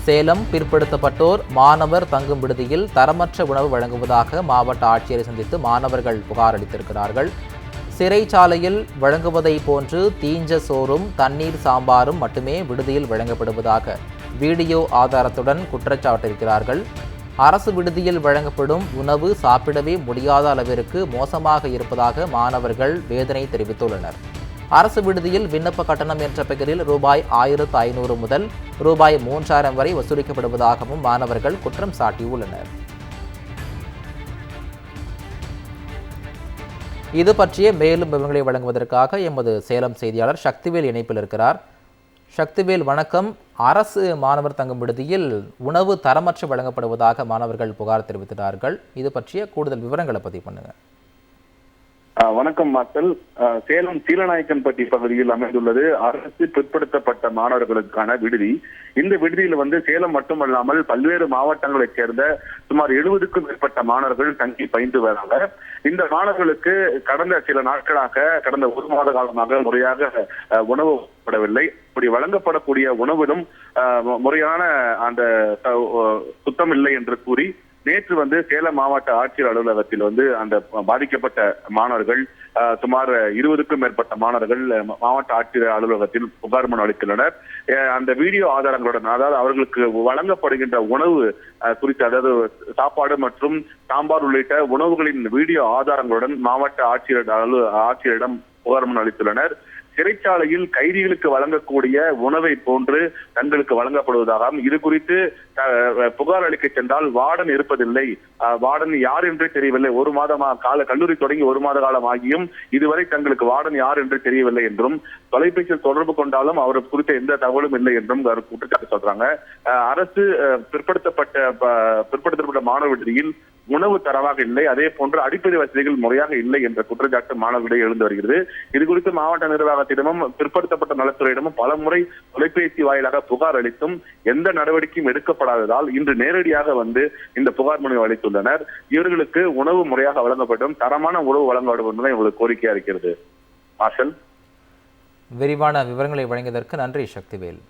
சேலம் பிற்படுத்தப்பட்டோர் மாணவர் தங்கும் விடுதியில் தரமற்ற உணவு வழங்குவதாக மாவட்ட ஆட்சியரை சந்தித்து மாணவர்கள் புகார் அளித்திருக்கிறார்கள். சிறைச்சாலையில் வழங்குவதை போன்று தீஞ்ச சோறும் தண்ணீர் சாம்பாரும் மட்டுமே விடுதியில் வழங்கப்படுவதாக வீடியோ ஆதாரத்துடன் குற்றச்சாட்டிருக்கிறார்கள். அரசு விடுதியில் வழங்கப்படும் உணவு சாப்பிடவே முடியாத அளவிற்கு மோசமாக இருப்பதாக மாணவர்கள் வேதனை தெரிவித்துள்ளனர். அரசு விடுதியில் விண்ணப்ப கட்டணம் என்ற பெயரில் ரூபாய் 1500 முதல் ரூபாய் 3000 வரை வசூலிக்கப்படுவதாகவும் மாணவர்கள் குற்றம் சாட்டியுள்ளனர். இது பற்றிய மேலும் விவரங்களை வழங்குவதற்காக எமது சேலம் செய்தியாளர் சக்திவேல் இணைப்பில் இருக்கிறார். சக்திவேல், வணக்கம். அரசு மாணவர் தங்கும் விடுதியில் உணவு தரமற்று வழங்கப்படுவதாக மாணவர்கள் புகார் தெரிவித்தார்கள். இது பற்றிய கூடுதல் விவரங்களை பதிவு பண்ணுங்க. வணக்கம் மாத்தல். சேலம் சீலநாயக்கன்பட்டி பகுதியில் அமைந்துள்ளது அரசு பிற்படுத்தப்பட்ட மாணவர்களுக்கான விடுதி. இந்த விடுதியில் சேலம் மட்டுமல்லாமல் பல்வேறு மாவட்டங்களைச் சேர்ந்த சுமார் 70க்கும் மேற்பட்ட மாணவர்கள் தங்கி பயின்று வராங்க. இந்த மாணவர்களுக்கு கடந்த சில நாட்களாக, கடந்த ஒரு மாத காலமாக முறையாக உணவு வழங்கப்படவில்லை. இப்படி வழங்கப்படக்கூடிய உணவிலும் முறையான அந்த சுத்தம் இல்லை என்று கூறி நேற்று சேலம் மாவட்ட ஆட்சியர் அலுவலகத்தில் அந்த பாதிக்கப்பட்ட மாணவர்கள் சுமார் 20க்கும் மேற்பட்ட மாணவர்கள் மாவட்ட ஆட்சியர் அலுவலகத்தில் புகார் மனு அளித்துள்ளனர். அந்த வீடியோ ஆதாரங்களுடன், அதாவது அவர்களுக்கு வழங்கப்படுகின்ற உணவு குறித்து, அதாவது சாப்பாடு மற்றும் சாம்பார் உள்ளிட்ட உணவுகளின் வீடியோ ஆதாரங்களுடன் மாவட்ட ஆட்சியரிடம் புகார் மனு அளித்துள்ளனர். சிறைச்சாலையில் கைதிகளுக்கு வழங்கக்கூடிய உணவை போன்று தங்களுக்கு வழங்கப்படுவதாகவும், இது குறித்து புகார் அளிக்க சென்றால் வார்டன் இருப்பதில்லை, வார்டன் யார் என்றே தெரியவில்லை, ஒரு மாதமா கல்லூரி தொடங்கி ஒரு மாத காலம் ஆகியும் இதுவரை தங்களுக்கு வார்டன் யார் என்று தெரியவில்லை என்றும், தொலைபேசியில் தொடர்பு கொண்டாலும் அவர் குறித்த எந்த தகவலும் இல்லை என்றும் குற்றச்சாட்டு சொல்றாங்க. அரசு பிற்படுத்தப்பட்ட மாணவர் விடுதியில் உணவு தரவாக இல்லை, அதே போன்று அடிப்படை வசதிகள் முறையாக இல்லை என்ற குற்றச்சாட்டு மாணவர்களிடையே எழுந்து வருகிறது. இது குறித்து மாவட்ட நிர்வாகத்திடமும் பிற்படுத்தப்பட்ட நலத்துறையிடமும் பல முறை தொலைபேசி வாயிலாக புகார் அளித்தும் எந்த நடவடிக்கையும் எடுக்கப்படாததால் இன்று நேரடியாக இந்த புகார் மனு அளித்துள்ளனர். இவர்களுக்கு உணவு முறையாக வழங்கப்படும், தரமான உணவு வழங்கப்படும் என்பதை இவங்களுக்கு கோரிக்கையா இருக்கிறது. ஆஷல், விரிவான விவரங்களை வழங்கியதற்கு நன்றி சக்திவேல்.